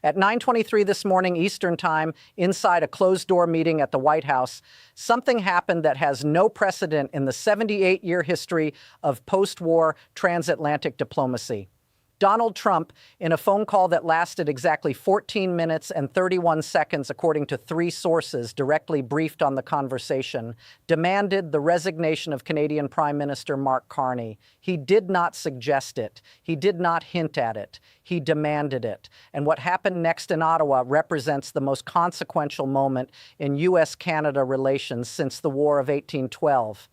At 9:23 this morning Eastern Time, inside a closed-door meeting at the White House, something happened that has no precedent in the 78-year history of post-war transatlantic diplomacy. Donald Trump, in a phone call that lasted exactly 14 minutes and 31 seconds, according to 3 sources directly briefed on the conversation, demanded the resignation of Canadian Prime Minister Mark Carney. He did not suggest it. He did not hint at it. He demanded it. And what happened next in Ottawa represents the most consequential moment in U.S.-Canada relations since the War of 1812.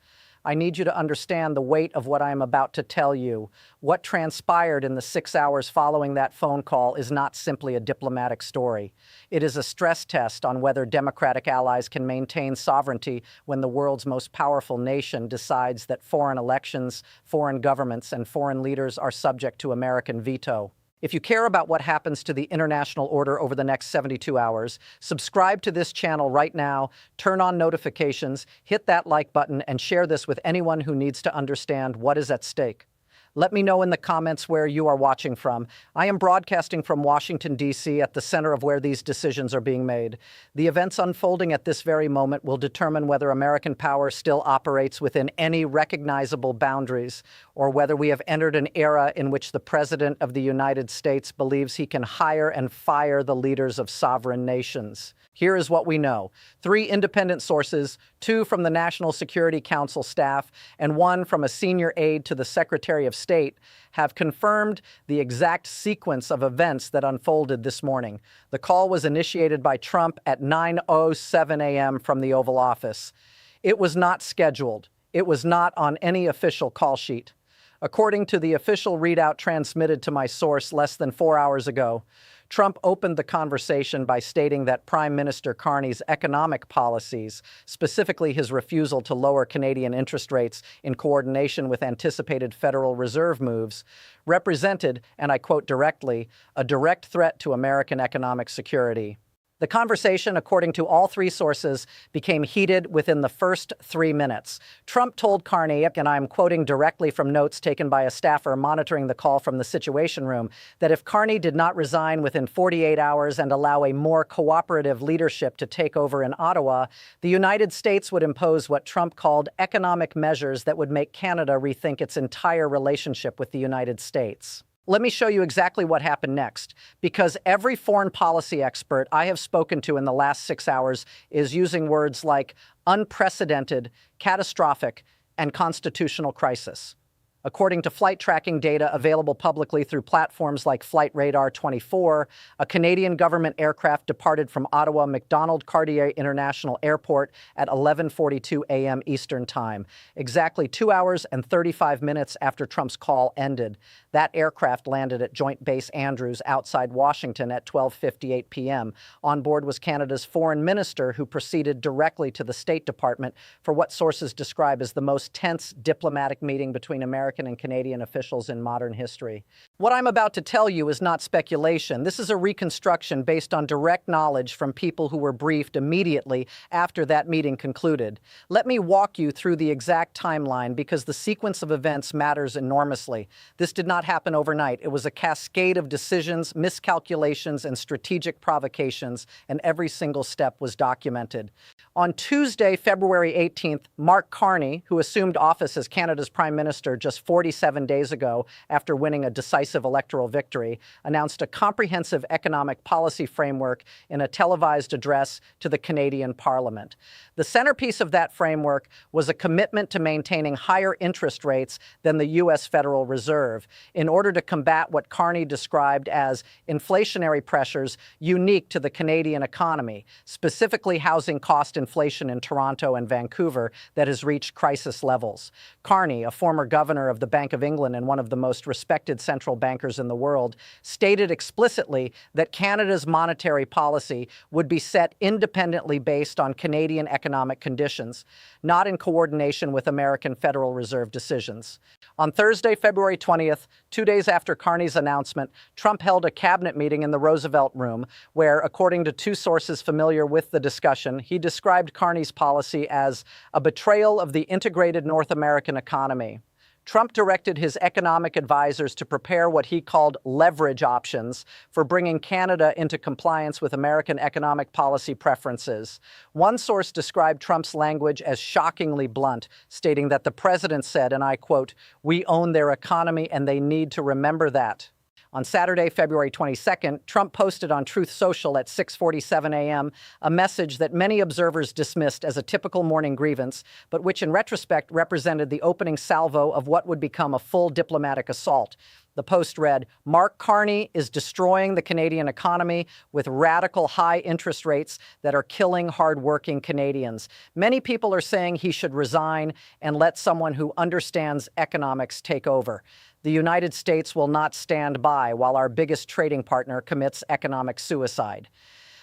I need you to understand the weight of what I am about to tell you. What transpired in the 6 hours following that phone call is not simply a diplomatic story. It is a stress test on whether democratic allies can maintain sovereignty when the world's most powerful nation decides that foreign elections, foreign governments, and foreign leaders are subject to American veto. If you care about what happens to the international order over the next 72 hours, subscribe to this channel right now, turn on notifications, hit that like button, and share this with anyone who needs to understand what is at stake. Let me know in the comments where you are watching from. I am broadcasting from Washington, D.C., at the center of where these decisions are being made. The events unfolding at this very moment will determine whether American power still operates within any recognizable boundaries, or whether we have entered an era in which the President of the United States believes he can hire and fire the leaders of sovereign nations. Here is what we know. 3 independent sources, 2 from the National Security Council staff, and 1 from a senior aide to the Secretary of State, have confirmed the exact sequence of events that unfolded this morning. The call was initiated by Trump at 9:07 a.m. from the Oval Office. It was not scheduled. It was not on any official call sheet. According to the official readout transmitted to my source less than 4 hours ago, Trump opened the conversation by stating that Prime Minister Carney's economic policies, specifically his refusal to lower Canadian interest rates in coordination with anticipated Federal Reserve moves, represented, and I quote directly, a direct threat to American economic security. The conversation, according to all 3 sources, became heated within the first 3 minutes. Trump told Carney, and I'm quoting directly from notes taken by a staffer monitoring the call from the Situation Room, that if Carney did not resign within 48 hours and allow a more cooperative leadership to take over in Ottawa, the United States would impose what Trump called economic measures that would make Canada rethink its entire relationship with the United States. Let me show you exactly what happened next, because every foreign policy expert I have spoken to in the last 6 hours is using words like unprecedented, catastrophic, and constitutional crisis. According to flight tracking data available publicly through platforms like Flight Radar 24, a Canadian government aircraft departed from Ottawa MacDonald Cartier International Airport at 11:42 a.m. Eastern Time, exactly 2 hours and 35 minutes after Trump's call ended. That aircraft landed at Joint Base Andrews outside Washington at 12:58 p.m. On board was Canada's foreign minister, who proceeded directly to the State Department for what sources describe as the most tense diplomatic meeting between American and Canadian officials in modern history. What I'm about to tell you is not speculation. This is a reconstruction based on direct knowledge from people who were briefed immediately after that meeting concluded. Let me walk you through the exact timeline because the sequence of events matters enormously. This did not happen overnight. It was a cascade of decisions, miscalculations, and strategic provocations, and every single step was documented. On Tuesday, February 18th, Mark Carney, who assumed office as Canada's Prime Minister just 47 days ago after winning a decisive electoral victory, announced a comprehensive economic policy framework in a televised address to the Canadian Parliament. The centerpiece of that framework was a commitment to maintaining higher interest rates than the U.S. Federal Reserve in order to combat what Carney described as inflationary pressures unique to the Canadian economy, specifically housing cost inflation in Toronto and Vancouver that has reached crisis levels. Carney, a former governor of the Bank of England and one of the most respected central bankers in the world, stated explicitly that Canada's monetary policy would be set independently based on Canadian economic conditions, not in coordination with American Federal Reserve decisions. On Thursday, February 20th, 2 days after Carney's announcement, Trump held a cabinet meeting in the Roosevelt Room where, according to 2 sources familiar with the discussion, he described Carney's policy as a betrayal of the integrated North American economy. Trump directed his economic advisors to prepare what he called leverage options for bringing Canada into compliance with American economic policy preferences. One source described Trump's language as shockingly blunt, stating that the president said, and I quote, "We own their economy and they need to remember that." On Saturday, February 22nd, Trump posted on Truth Social at 6:47 a.m. a message that many observers dismissed as a typical morning grievance, but which in retrospect represented the opening salvo of what would become a full diplomatic assault. The post read, "Mark Carney is destroying the Canadian economy with radical high interest rates that are killing hardworking Canadians. Many people are saying he should resign and let someone who understands economics take over. The United States will not stand by while our biggest trading partner commits economic suicide."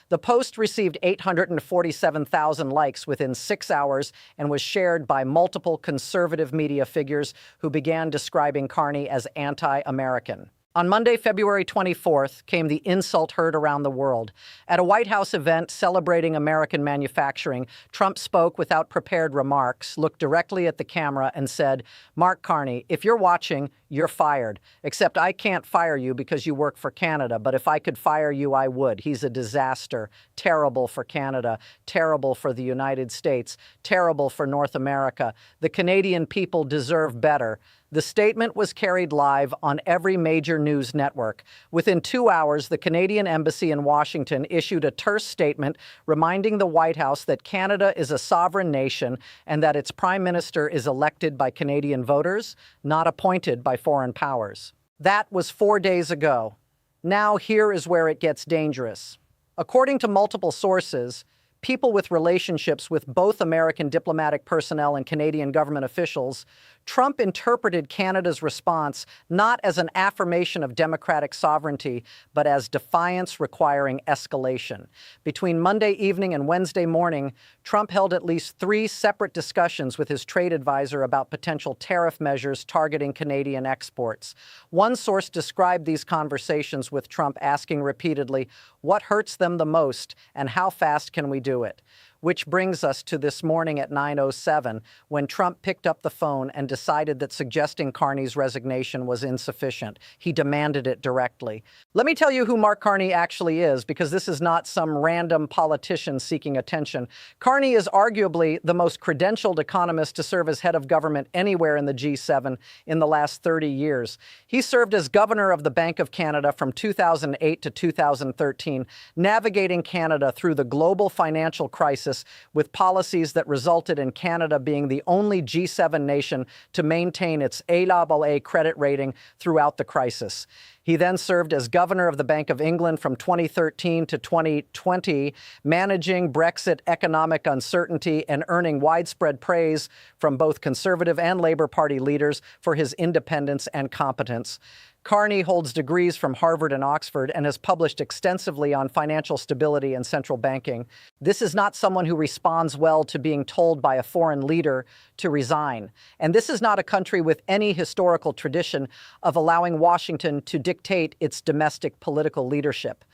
The post received 847,000 likes within 6 hours and was shared by multiple conservative media figures who began describing Carney as anti-American. On Monday, February 24th, came the insult heard around the world. At a White House event celebrating American manufacturing, Trump spoke without prepared remarks, looked directly at the camera, and said, "Mark Carney, if you're watching, you're fired. Except I can't fire you because you work for Canada, but if I could fire you, I would. He's a disaster. Terrible for Canada. Terrible for the United States. Terrible for North America. The Canadian people deserve better." The statement was carried live on every major news network. Within 2 hours, the Canadian Embassy in Washington issued a terse statement reminding the White House that Canada is a sovereign nation and that its Prime Minister is elected by Canadian voters, not appointed by foreign powers. That was 4 days ago. Now here is where it gets dangerous. According to multiple sources, people with relationships with both American diplomatic personnel and Canadian government officials, Trump interpreted Canada's response not as an affirmation of democratic sovereignty, but as defiance requiring escalation. Between Monday evening and Wednesday morning, Trump held at least 3 separate discussions with his trade advisor about potential tariff measures targeting Canadian exports. One source described these conversations with Trump asking repeatedly, "What hurts them the most, and how fast can we do it?" Which brings us to this morning at 9:07, when Trump picked up the phone and decided that suggesting Carney's resignation was insufficient. He demanded it directly. Let me tell you who Mark Carney actually is, because this is not some random politician seeking attention. Carney is arguably the most credentialed economist to serve as head of government anywhere in the G7 in the last 30 years. He served as governor of the Bank of Canada from 2008 to 2013, navigating Canada through the global financial crisis with policies that resulted in Canada being the only G7 nation to maintain its AAA credit rating throughout the crisis. He then served as governor of the Bank of England from 2013 to 2020, managing Brexit economic uncertainty and earning widespread praise from both Conservative and Labour Party leaders for his independence and competence. Carney holds degrees from Harvard and Oxford and has published extensively on financial stability and central banking. This is not someone who responds well to being told by a foreign leader to resign. And this is not a country with any historical tradition of allowing Washington to dictate its domestic political leadership.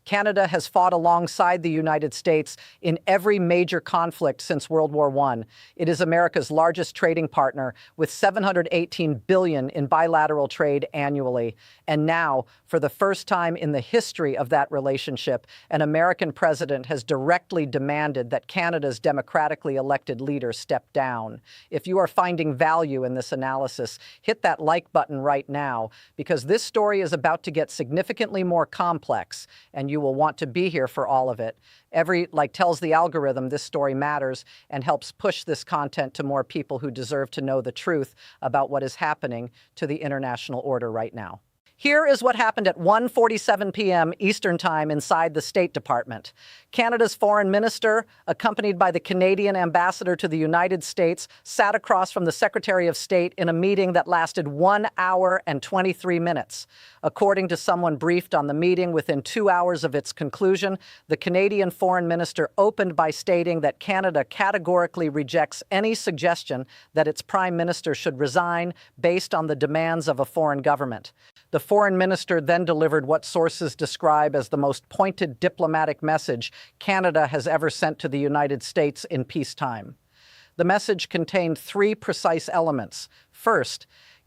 Canada has fought alongside the United States in every major conflict since World War I. It is America's largest trading partner, with $718 billion in bilateral trade annually. And now, for the first time in the history of that relationship, an American president has directly demanded that Canada's democratically elected leader step down. If you are finding value in this analysis, hit that like button right now, because this story is about to get significantly more complex, and you will want to be here for all of it. Every like tells the algorithm this story matters and helps push this content to more people who deserve to know the truth about what is happening to the international order right now. Here is what happened at 1:47 p.m. Eastern Time inside the State Department. Canada's foreign minister, accompanied by the Canadian ambassador to the United States, sat across from the Secretary of State in a meeting that lasted 1 hour and 23 minutes. According to someone briefed on the meeting, within 2 hours of its conclusion, the Canadian foreign minister opened by stating that Canada categorically rejects any suggestion that its prime minister should resign based on the demands of a foreign government. The foreign minister then delivered what sources describe as the most pointed diplomatic message Canada has ever sent to the United States in peacetime. The message contained 3 precise elements. First,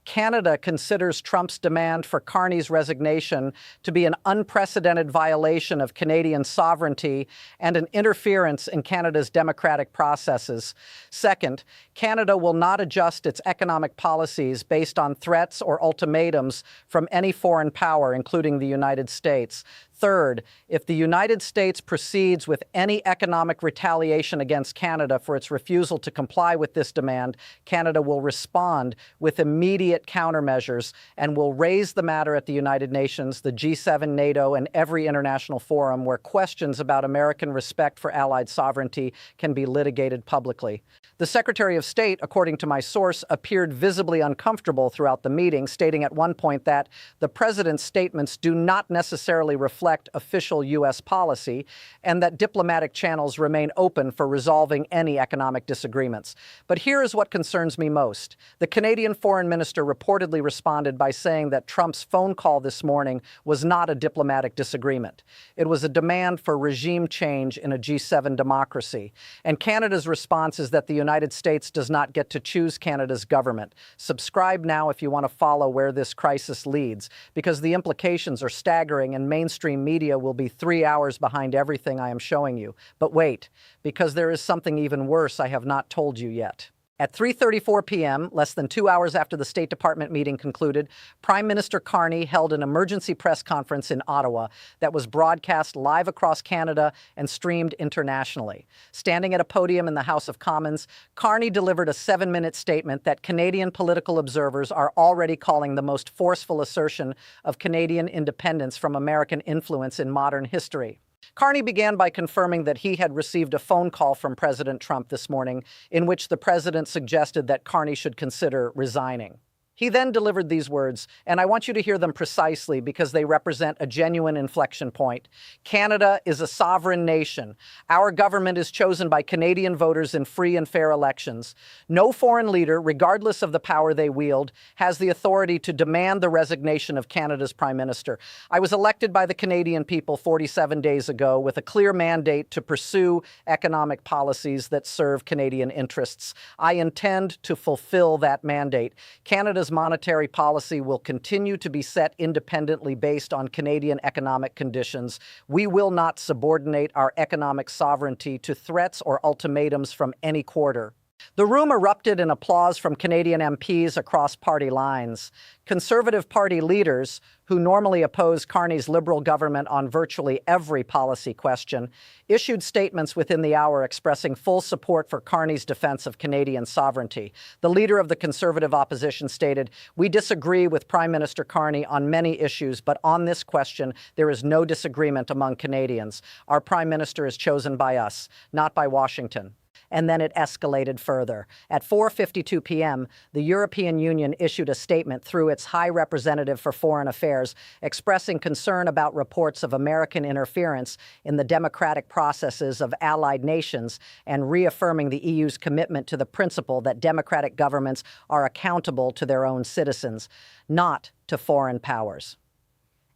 Canada considers Trump's demand for Carney's resignation to be an unprecedented violation of Canadian sovereignty and an interference in Canada's democratic processes. Second, Canada will not adjust its economic policies based on threats or ultimatums from any foreign power, including the United States. Third, if the United States proceeds with any economic retaliation against Canada for its refusal to comply with this demand, Canada will respond with immediate countermeasures and will raise the matter at the United Nations, the G7, NATO, and every international forum where questions about American respect for Allied sovereignty can be litigated publicly. The Secretary of State, according to my source, appeared visibly uncomfortable throughout the meeting, stating at one point that the president's statements do not necessarily reflect official U.S. policy and that diplomatic channels remain open for resolving any economic disagreements. But here is what concerns me most. The Canadian foreign minister reportedly responded by saying that Trump's phone call this morning was not a diplomatic disagreement. It was a demand for regime change in a G7 democracy. And Canada's response is that the United States does not get to choose Canada's government. Subscribe now if you want to follow where this crisis leads, because the implications are staggering and mainstream media will be 3 hours behind everything I am showing you. But wait, because there is something even worse I have not told you yet. At 3:34 p.m., less than 2 hours after the State Department meeting concluded, Prime Minister Carney held an emergency press conference in Ottawa that was broadcast live across Canada and streamed internationally. Standing at a podium in the House of Commons, Carney delivered a 7-minute statement that Canadian political observers are already calling the most forceful assertion of Canadian independence from American influence in modern history. Carney began by confirming that he had received a phone call from President Trump this morning in which the president suggested that Carney should consider resigning. He then delivered these words, and I want you to hear them precisely because they represent a genuine inflection point. Canada is a sovereign nation. Our government is chosen by Canadian voters in free and fair elections. No foreign leader, regardless of the power they wield, has the authority to demand the resignation of Canada's Prime Minister. I was elected by the Canadian people 47 days ago with a clear mandate to pursue economic policies that serve Canadian interests. I intend to fulfill that mandate. Canada's monetary policy will continue to be set independently based on Canadian economic conditions. We will not subordinate our economic sovereignty to threats or ultimatums from any quarter. The room erupted in applause from Canadian MPs across party lines. Conservative Party leaders, who normally oppose Carney's Liberal government on virtually every policy question, issued statements within the hour expressing full support for Carney's defense of Canadian sovereignty. The leader of the Conservative opposition stated, "We disagree with Prime Minister Carney on many issues, but on this question, there is no disagreement among Canadians. Our Prime Minister is chosen by us, not by Washington." And then it escalated further. At 4:52 p.m., the European Union issued a statement through its High Representative for Foreign Affairs expressing concern about reports of American interference in the democratic processes of allied nations and reaffirming the EU's commitment to the principle that democratic governments are accountable to their own citizens, not to foreign powers.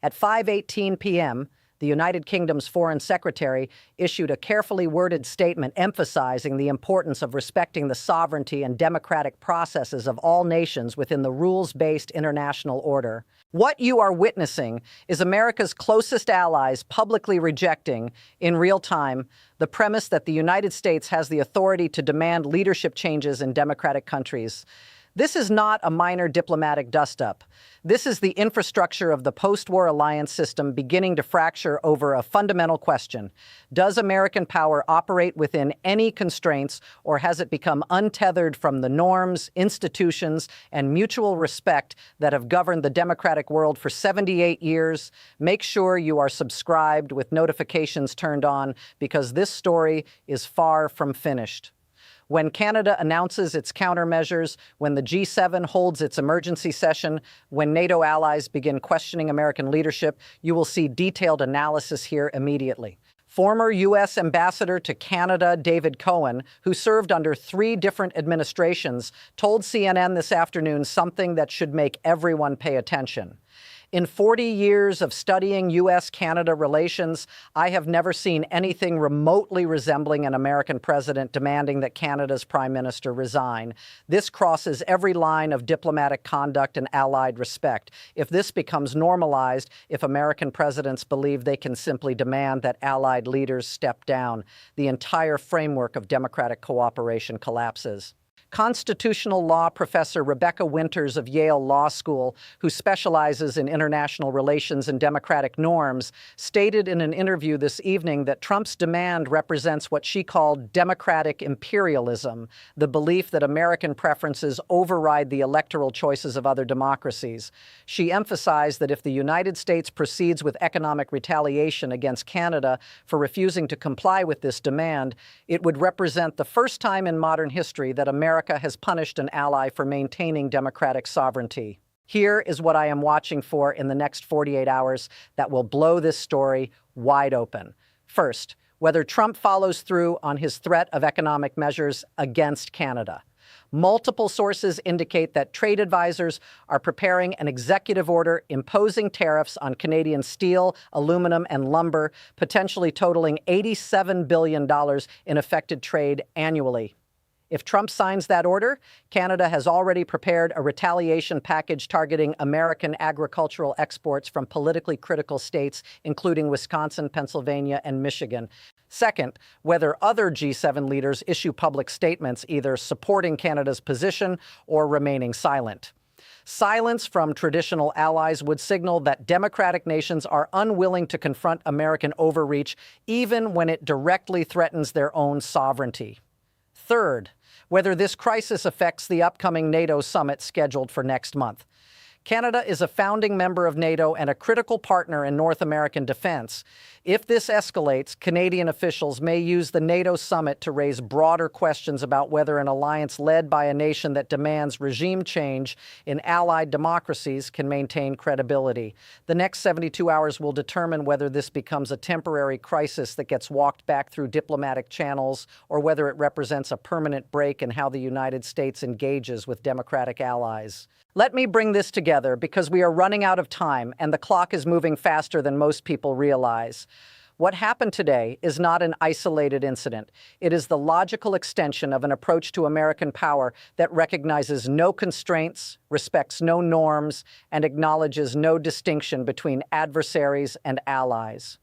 At 5:18 p.m., the United Kingdom's Foreign Secretary issued a carefully worded statement emphasizing the importance of respecting the sovereignty and democratic processes of all nations within the rules-based international order. What you are witnessing is America's closest allies publicly rejecting, in real time, the premise that the United States has the authority to demand leadership changes in democratic countries. This is not a minor diplomatic dust-up. This is the infrastructure of the post-war alliance system beginning to fracture over a fundamental question. Does American power operate within any constraints, or has it become untethered from the norms, institutions, and mutual respect that have governed the democratic world for 78 years? Make sure you are subscribed with notifications turned on, because this story is far from finished. When Canada announces its countermeasures, when the G7 holds its emergency session, when NATO allies begin questioning American leadership, you will see detailed analysis here immediately. Former U.S. Ambassador to Canada David Cohen, who served under 3 different administrations, told CNN this afternoon something that should make everyone pay attention. In 40 years of studying U.S.-Canada relations, I have never seen anything remotely resembling an American president demanding that Canada's prime minister resign. This crosses every line of diplomatic conduct and allied respect. If this becomes normalized, if American presidents believe they can simply demand that allied leaders step down, the entire framework of democratic cooperation collapses. Constitutional law professor Rebecca Winters of Yale Law School, who specializes in international relations and democratic norms, stated in an interview this evening that Trump's demand represents what she called democratic imperialism, the belief that American preferences override the electoral choices of other democracies. She emphasized that if the United States proceeds with economic retaliation against Canada for refusing to comply with this demand, it would represent the first time in modern history that America has punished an ally for maintaining democratic sovereignty. Here is what I am watching for in the next 48 hours that will blow this story wide open. First, whether Trump follows through on his threat of economic measures against Canada. Multiple sources indicate that trade advisors are preparing an executive order imposing tariffs on Canadian steel, aluminum, and lumber, potentially totaling $87 billion in affected trade annually. If Trump signs that order, Canada has already prepared a retaliation package targeting American agricultural exports from politically critical states, including Wisconsin, Pennsylvania, and Michigan. Second, whether other G7 leaders issue public statements either supporting Canada's position or remaining silent. Silence from traditional allies would signal that democratic nations are unwilling to confront American overreach, even when it directly threatens their own sovereignty. Third, whether this crisis affects the upcoming NATO summit scheduled for next month. Canada is a founding member of NATO and a critical partner in North American defense. If this escalates, Canadian officials may use the NATO summit to raise broader questions about whether an alliance led by a nation that demands regime change in allied democracies can maintain credibility. The next 72 hours will determine whether this becomes a temporary crisis that gets walked back through diplomatic channels or whether it represents a permanent break in how the United States engages with democratic allies. Let me bring this together because we are running out of time and the clock is moving faster than most people realize. What happened today is not an isolated incident. It is the logical extension of an approach to American power that recognizes no constraints, respects no norms, and acknowledges no distinction between adversaries and allies.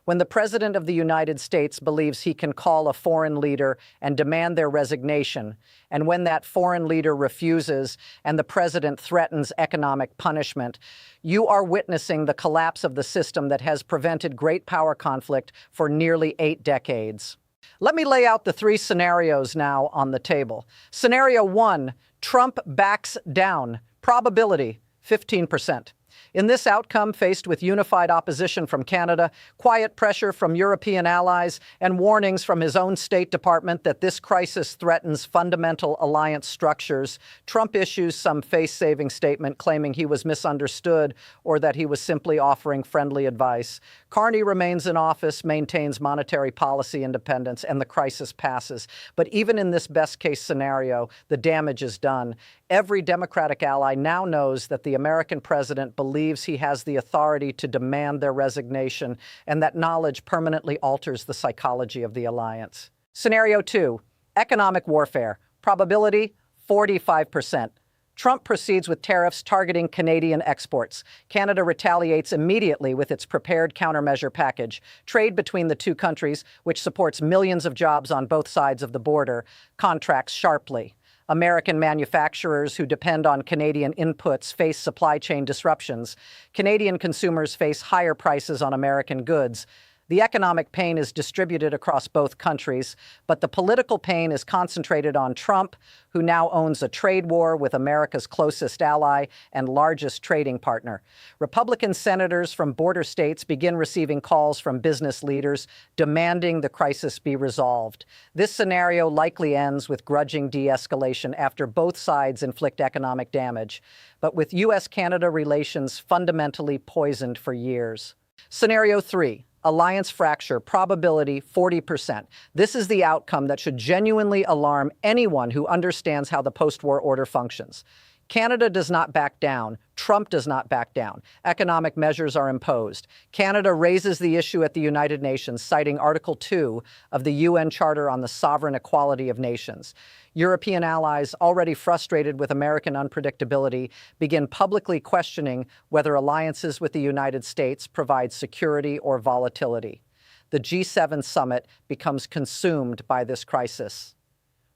When the President of the United States believes he can call a foreign leader and demand their resignation, and when that foreign leader refuses and the President threatens economic punishment, you are witnessing the collapse of the system that has prevented great power conflict for nearly 8 decades. Let me lay out the 3 scenarios now on the table. Scenario 1, Trump backs down. Probability, 15%. In this outcome, faced with unified opposition from Canada, quiet pressure from European allies, and warnings from his own State Department that this crisis threatens fundamental alliance structures, Trump issues some face-saving statement claiming he was misunderstood or that he was simply offering friendly advice. Carney remains in office, maintains monetary policy independence, and the crisis passes. But even in this best-case scenario, the damage is done. Every Democratic ally now knows that the American president believes he has the authority to demand their resignation, and that knowledge permanently alters the psychology of the alliance. Scenario 2, economic warfare. Probability, 45%. Trump proceeds with tariffs targeting Canadian exports. Canada retaliates immediately with its prepared countermeasure package. Trade between the two countries, which supports millions of jobs on both sides of the border, contracts sharply. American manufacturers who depend on Canadian inputs face supply chain disruptions. Canadian consumers face higher prices on American goods. The economic pain is distributed across both countries, but the political pain is concentrated on Trump, who now owns a trade war with America's closest ally and largest trading partner. Republican senators from border states begin receiving calls from business leaders demanding the crisis be resolved. This scenario likely ends with grudging de-escalation after both sides inflict economic damage, but with U.S.-Canada relations fundamentally poisoned for years. Scenario 3. Alliance fracture, probability 40%. This is the outcome that should genuinely alarm anyone who understands how the post-war order functions. Canada does not back down. Trump does not back down. Economic measures are imposed. Canada raises the issue at the United Nations, citing Article 2 of the UN Charter on the Sovereign Equality of Nations. European allies, already frustrated with American unpredictability, begin publicly questioning whether alliances with the United States provide security or volatility. The G7 summit becomes consumed by this crisis.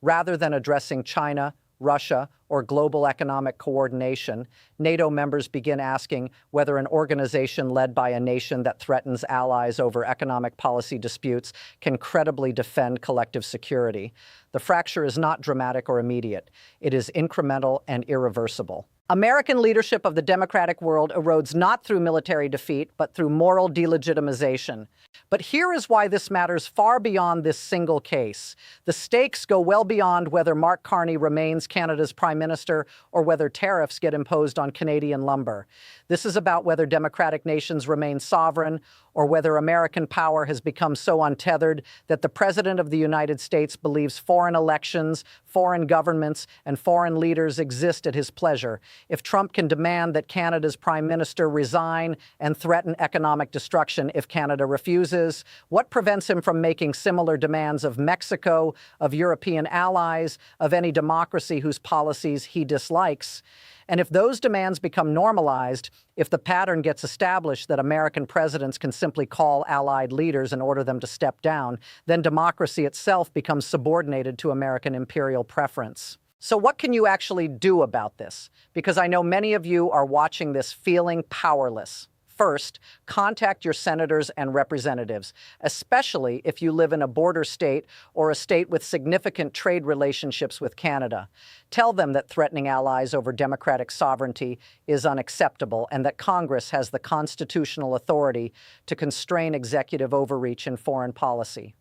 Rather than addressing China, Russia, or global economic coordination, NATO members begin asking whether an organization led by a nation that threatens allies over economic policy disputes can credibly defend collective security. The fracture is not dramatic or immediate. It is incremental and irreversible. American leadership of the democratic world erodes not through military defeat, but through moral delegitimization. But here is why this matters far beyond this single case. The stakes go well beyond whether Mark Carney remains Canada's Prime Minister or whether tariffs get imposed on Canadian lumber. This is about whether democratic nations remain sovereign or whether American power has become so untethered that the President of the United States believes foreign elections, foreign governments, and foreign leaders exist at his pleasure. If Trump can demand that Canada's Prime Minister resign and threaten economic destruction if Canada refuses, what prevents him from making similar demands of Mexico, of European allies, of any democracy whose policies he dislikes? And if those demands become normalized, if the pattern gets established that American presidents can simply call allied leaders and order them to step down, then democracy itself becomes subordinated to American imperial preference. So what can you actually do about this? Because I know many of you are watching this feeling powerless. First, contact your senators and representatives, especially if you live in a border state or a state with significant trade relationships with Canada. Tell them that threatening allies over democratic sovereignty is unacceptable and that Congress has the constitutional authority to constrain executive overreach in foreign policy.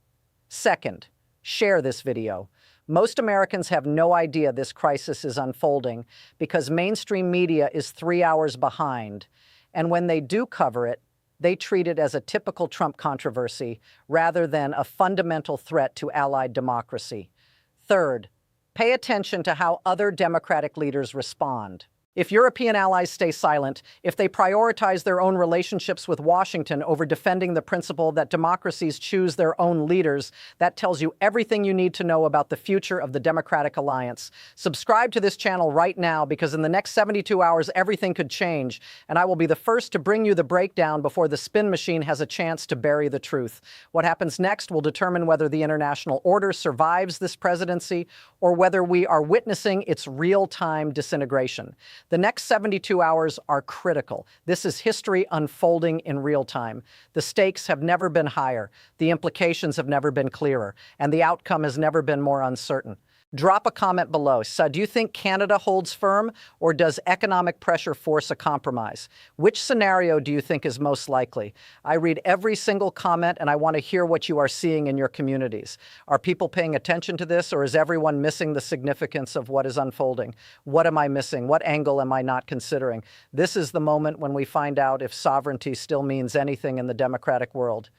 Second, share this video. Most Americans have no idea this crisis is unfolding because mainstream media is 3 hours behind. And when they do cover it, they treat it as a typical Trump controversy rather than a fundamental threat to allied democracy. Third, pay attention to how other democratic leaders respond. If European allies stay silent, if they prioritize their own relationships with Washington over defending the principle that democracies choose their own leaders, that tells you everything you need to know about the future of the Democratic Alliance. Subscribe to this channel right now because in the next 72 hours, everything could change, and I will be the first to bring you the breakdown before the spin machine has a chance to bury the truth. What happens next will determine whether the international order survives this presidency or whether we are witnessing its real-time disintegration. The next 72 hours are critical. This is history unfolding in real time. The stakes have never been higher, the implications have never been clearer, and the outcome has never been more uncertain. Drop a comment below. So, do you think Canada holds firm, or does economic pressure force a compromise? Which scenario do you think is most likely? I read every single comment, and I want to hear what you are seeing in your communities. Are people paying attention to this, or is everyone missing the significance of what is unfolding? What am I missing? What angle am I not considering? This is the moment when we find out if sovereignty still means anything in the democratic world.